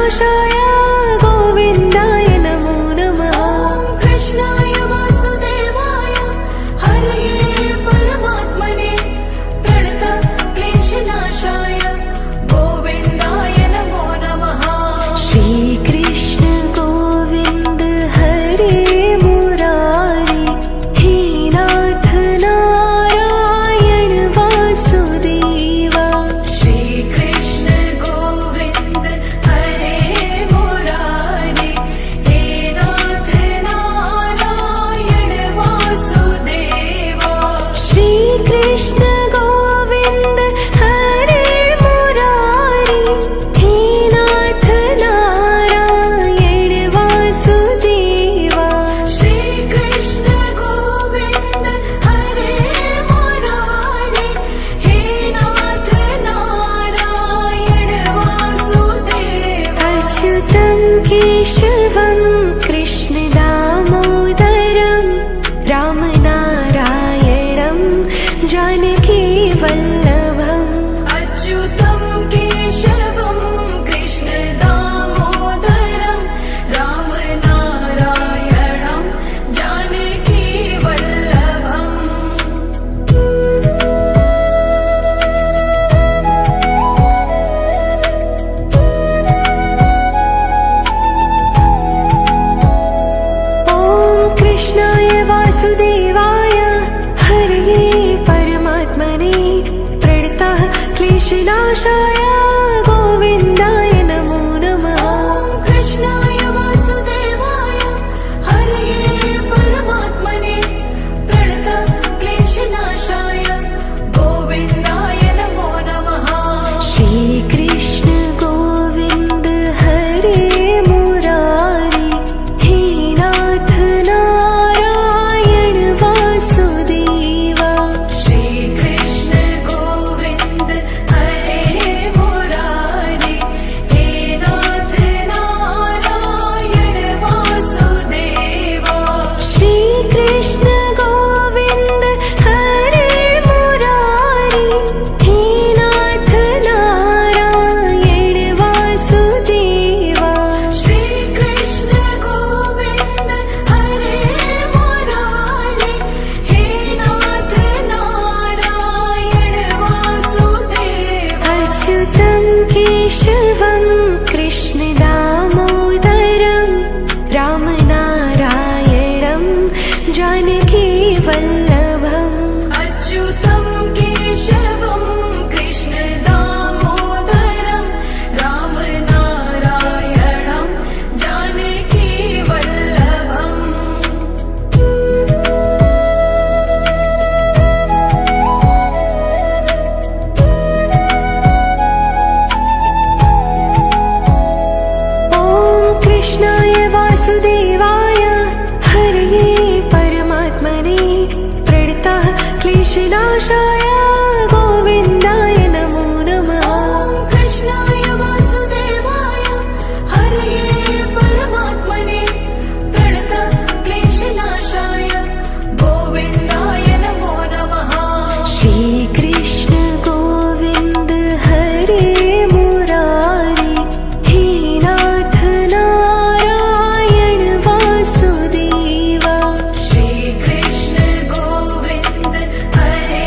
कृष्णनाशाय गोविन्दाय नमो नमः। कृष्णाय वासुदेवाय हरये परमात्मने प्रणतक्लेशनाशाय गोविन्दाय नमो नमः। श्रीकृष्ण गोविन्द हरे मुरारी हे नाथ नारायण वासुदेवा। श्रीकृष्ण गोविन्द हरे मुरारे हे नाथ नारायण वासुदेवा। श्रीकृष्ण गोविन्द हरे मुरारी हे नाथ नारायण वासुदेवा। श्रीकृष्ण गोविन्द हरे मुरारे हे नाथ नारायण वासुदेवा। अच्युतं केशवं कृष्ण दामोदरं रामनारायणं जानकी वल्लभम्। अच्युतं केशवं कृष्ण दामोदरं रामनारायणं जानकी वल्लभम्। ॐ कृष्णाय वासुदेवाय हरये परमात्मने प्रणतः क्लेशनाशाय गोविन्दाय नमो नमः। कृष्णाय वासुदेवाय हरये परमात्मने प्रणतक्लेशनाशाय गोविन्दाय नमो नमः। श्रीकृष्ण गोविन्द हरे मुरारी हे नाथ नारायण वासुदेवा। श्रीकृष्ण गोविन्द हरे मुरारे हे नाथ नारायण वासुदेवा। श्रीकृष्ण गोविन्द हरे मुरारी हे नाथ नारायण वासुदेवा। श्रीकृष्ण गोविन्द हरे मुरारे हे नाथ नारायण वासुदेवा। अच्युतं केशवं कृष्ण दामोदरं रामनारायणं जानकी वल्लभम्। अच्युतं केशवं कृष्ण दामोदरं रामनारायणं जानकी वल्लभम्। ॐ कृष्णाय वासुदेवाय हरये परमात्मने प्रणतः क्लेशनाशाय गोविन्दाय नमो नमः। कृष्णाय वासुदेवाय हरये परमात्मने प्रणतक्लेशनाशाय गोविन्दाय नमो नमः। श्रीकृष्ण गोविन्द हरे मुरारी हे नाथ नारायण वासुदेवा। श्रीकृष्ण गोविन्द हरे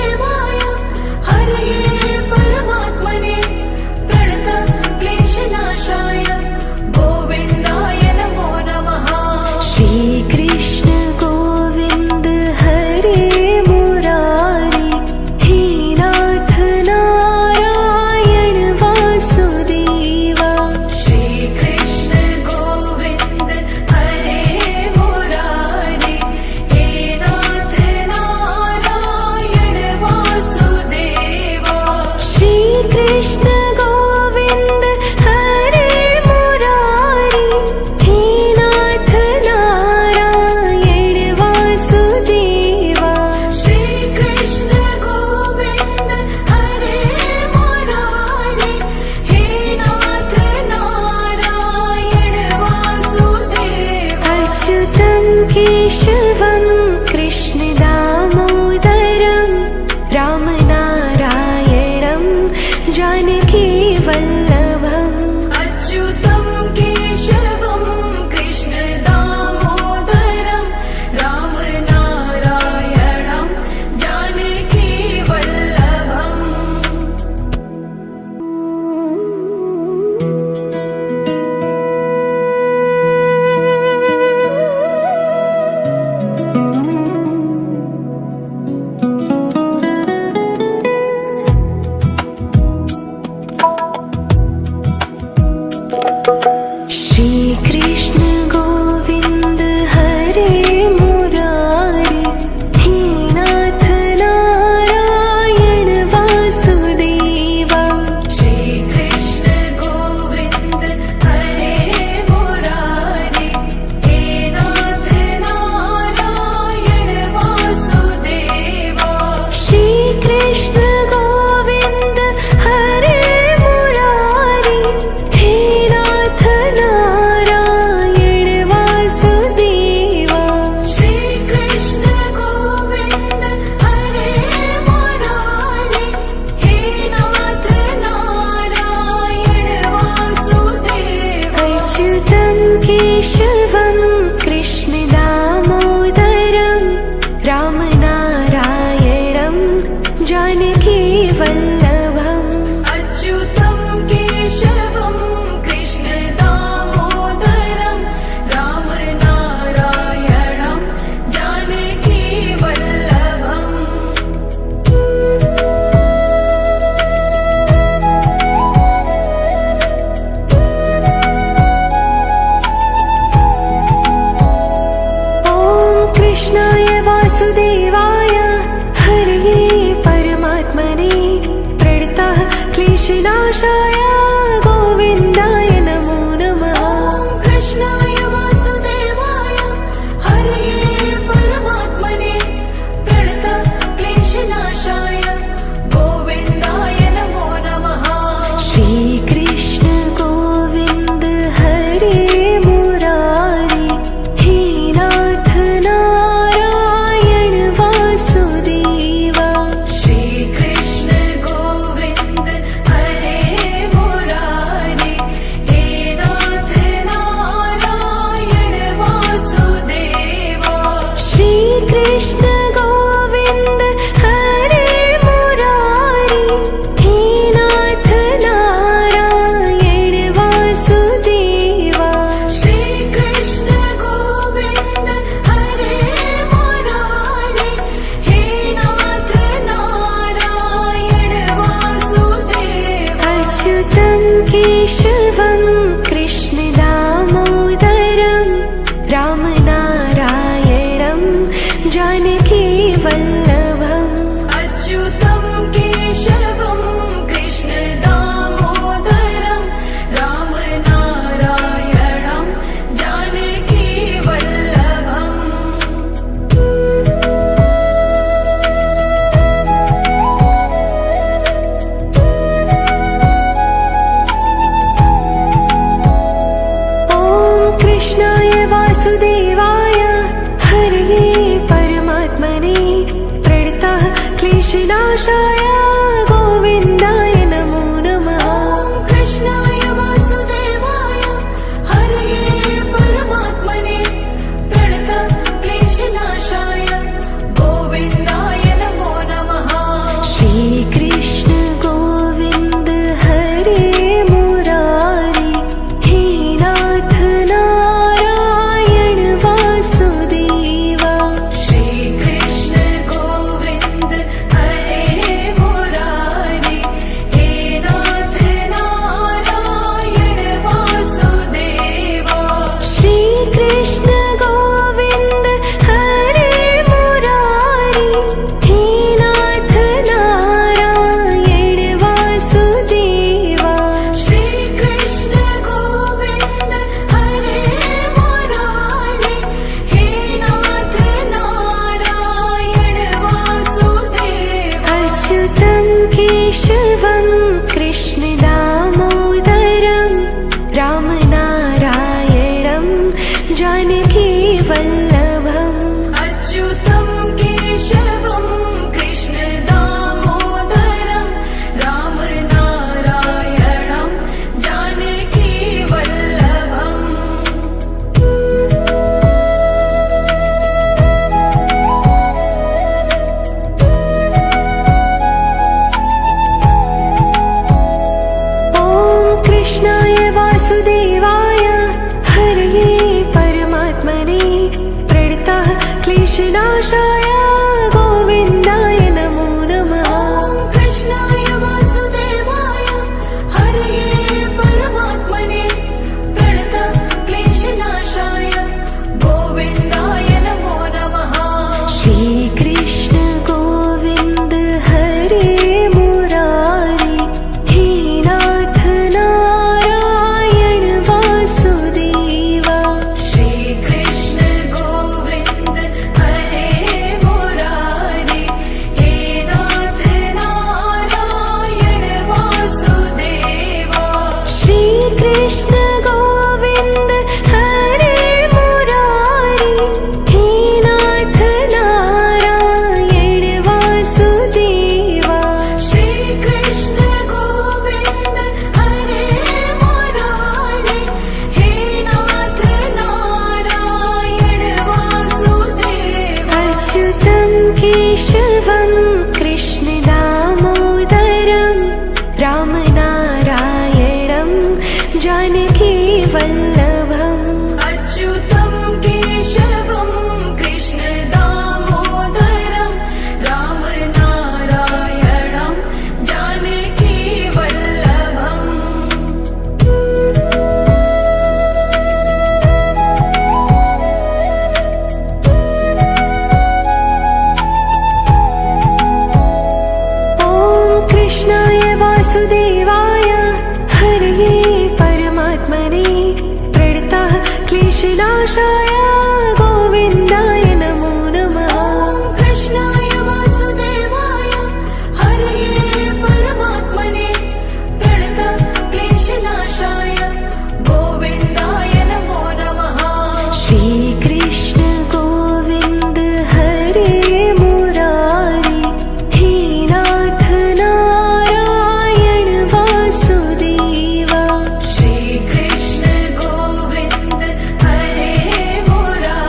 वासुदेवाय हरये परमात्मने प्रणतक्लेशनाशाय गोविन्दाय नमो नमः। श्रीकृष्ण गोविन्द हरे मुरारी हे नाथ नारायण वासुदेवा। श्रीकृष्ण गोविन्द हरे मुरारी हे नाथ नारायण वासुदेवा। श्रीकृष्ण गोविन्द हरे मुरारी हे नाथ नारायण वासुदेवा। श्रीकृष्ण गोविन्द हरे मुरारी हे नाथ नारायण वासुदेवा। अच्युतं केशवं कृष्ण दामोदरं रामनारायणं जानकी वल्लभम्। अच्युतं केशवं कृष्ण दामोदरं रामनारायणं जानकी वल्लभम्। श्रीकृष्ण गोविन्द हरे मुरारी हे नाथ नारायण वासुदेवा। श्रीकृष्ण गोविन्द हरे मुरारी हे नाथ नारायण वासुदेवा। श्रीकृष्ण गोविन्द हरे मुरारी हे नाथ नारायण वासुदेवा। श्रीकृष्ण गोविन्द हरे मुरारी हे नाथ नारायण वासुदेवा। अच्युतं केशवं कृष्ण दामोदरं रामनारायणं जानकी वल्लभम्। अच्युतं केशवं कृष्ण दामोदरं रामनारायणं जानकी वल्लभम्। ॐ कृष्णाय वासुदेवाय हरये परमात्मने प्रणतः क्लेशनाशाय गोविन्दाय नमो नमः। ॐ कृष्णाय वासुदेवाय हरये परमात्मने प्रणतक्लेशनाशाय गोविन्दाय नमो नमः। श्रीकृष्ण गोविन्द हरे मुरारी हे नाथ नारायण वासुदेवा। श्रीकृष्ण गोविन्द हरे मुरारी हे नाथ नारायण वासुदेवा। श्रीकृष्ण गोविन्द हरे मुरारी हे नाथ नारायण वासुदेवा। श्रीकृष्ण गोविन्द हरे मुरारी हे नाथ नारायण वासुदेवा। अच्युतं केशवं कृष्ण दामोदरं रामनारायणं जानकी वल्लभम्। अच्युतं केशवं कृष्ण दामोदरं रामनारायणं जानकी वल्लभम्। ॐ कृष्णाय वासुदेवाय हरये परमात्मने प्रणतः क्लेशनाशाय गोविन्दाय नमो नमः। ॐ कृष्णाय वासुदेवाय हरये परमात्मने क्लेशनाशाय गोविन्दाय नमो नमः। ॐ कृष्णाय वासुदेवाय हरये परमात्मने प्रणतक्लेशनाशाय गोविन्दाय नमो नमः। श्रीकृष्ण गोविन्द हरे मुरारी हे नाथ नारायण वासुदेवा। श्रीकृष्ण गोविन्द हरे मुरारी हे नाथ नारायण वासुदेवा। श्रीकृष्ण गोविन्द हरे मुरारी हे नाथ नारायण वासुदेवा। श्रीकृष्ण गोविन्द हरे मुरारी हे नाथ नारायण वासुदेवा। अच्युतं केशवं कृष्ण दामोदरं रामनारायणं जानकी वल्लभम्। अच्युतं केशवं कृष्ण दामोदरं रामनारायणं जानकी वल्लभम्। ॐ कृष्णाय वासुदेवाय हरये परमात्मने प्रणतः क्लेशनाशाय गोविन्दाय नमो नमः। ॐ कृष्णाय वासुदेवाय हरये परमात्मने प्रणतक्लेशनाशाय गोविन्दाय नमो नमः। श्रीकृष्ण गोविन्द हरे मुरारी हे नाथ नारायण वासुदेवा। श्रीकृष्ण गोविन्द हरे मुरारी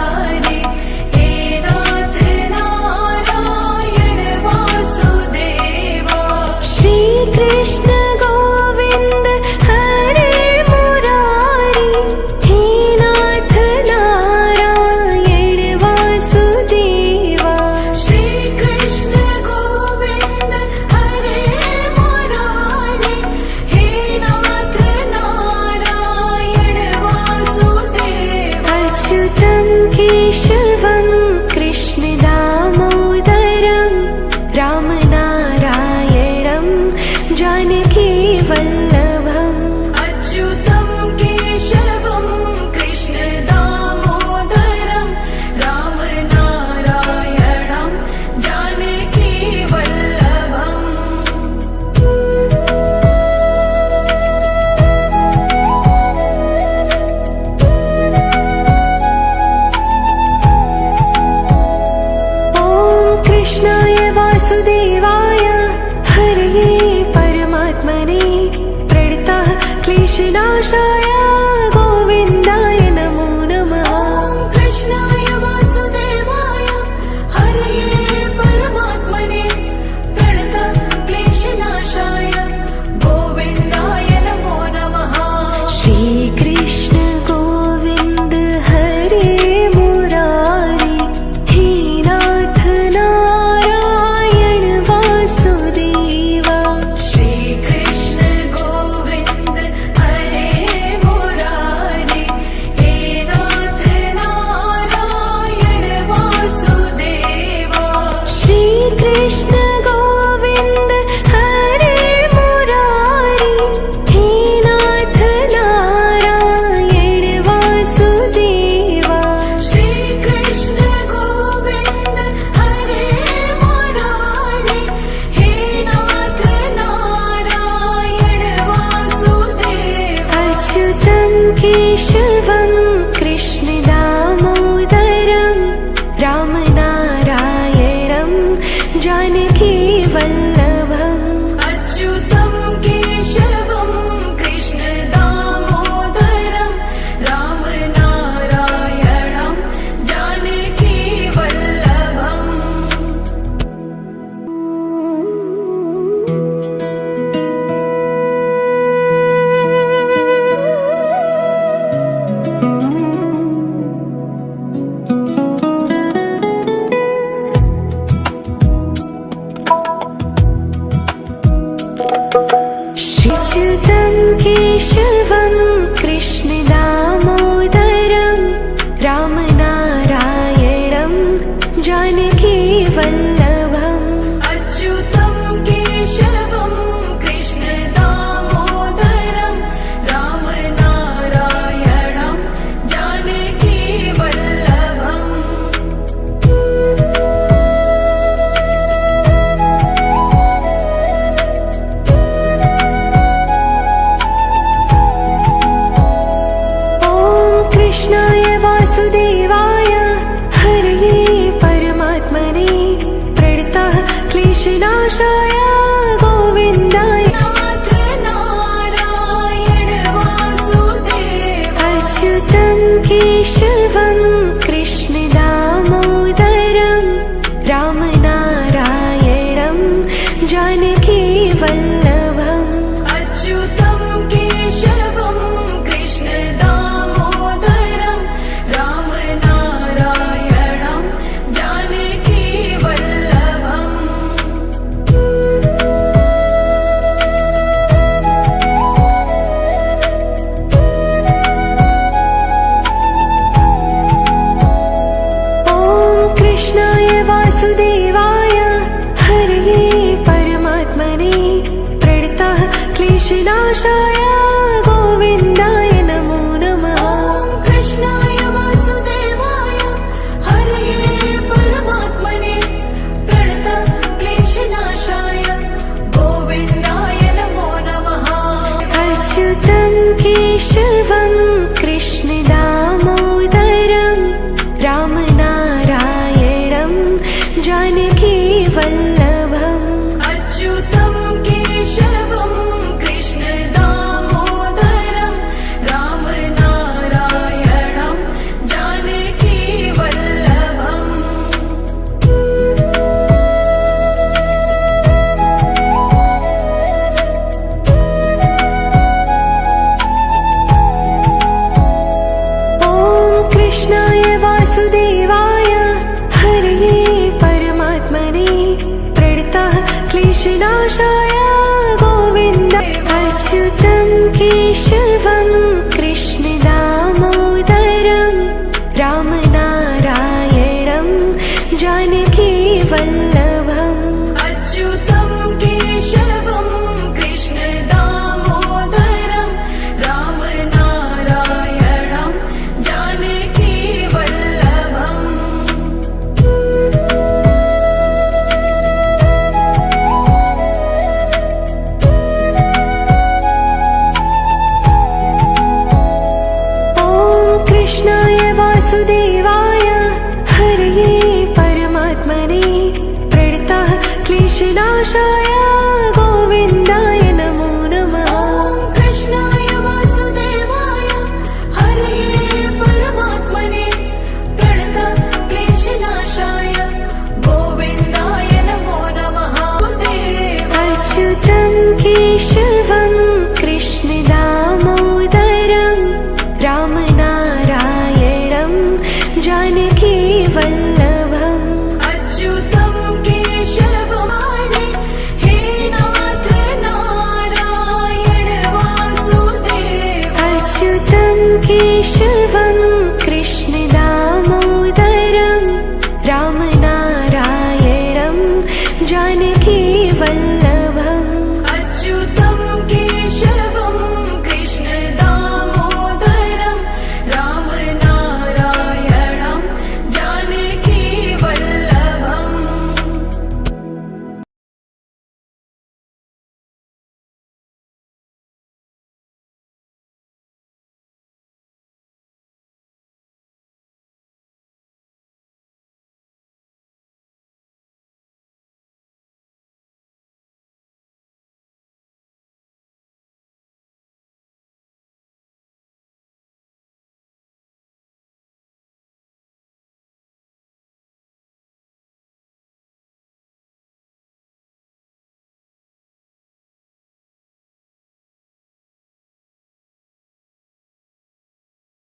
क्लेशनाशाय गोविन्दाय नाथ नारायण वासुदेव अच्युतं केशवं कृष्णदामोदरं रामनारायणं जानकीवल्लभम् अच्युतं केशवं कृष्ण दामोदरं रामनारायणं जानकी वल्लभम् ॐ कृष्णाय वासुदेवाय हरये परमात्मने प्रणतः क्लेशनाशाय गोविन्दाय नमो नमः ॐ कृष्णाय वासुदेवाय हरये परमात्मने प्रणतः क्लेशनाशाय गोविन्दाय नमो नमः अच्युतं केशवं कृष्णदामोदरं रामनारायणं जानकीवल्लभम् अच्युतं केशवं कृष्ण दामोदरं रामनारायणं जानकी वल्लभम् ॐ कृष्णाय वासुदेवाय हरये परमात्मने प्रणतः क्लेशनाशाय गोविन्दाय अच्युतं केशवं कृष्णदामोदरं रामनारायणं जानकीवल्लभम् अच्युतं केशवं कृष्ण दामोदरं रामनारायणं जानकी वल्लभम् ॐ कृष्णाय वासुदेवाय हरये परमात्मने प्रणतः क्लेशनाशाय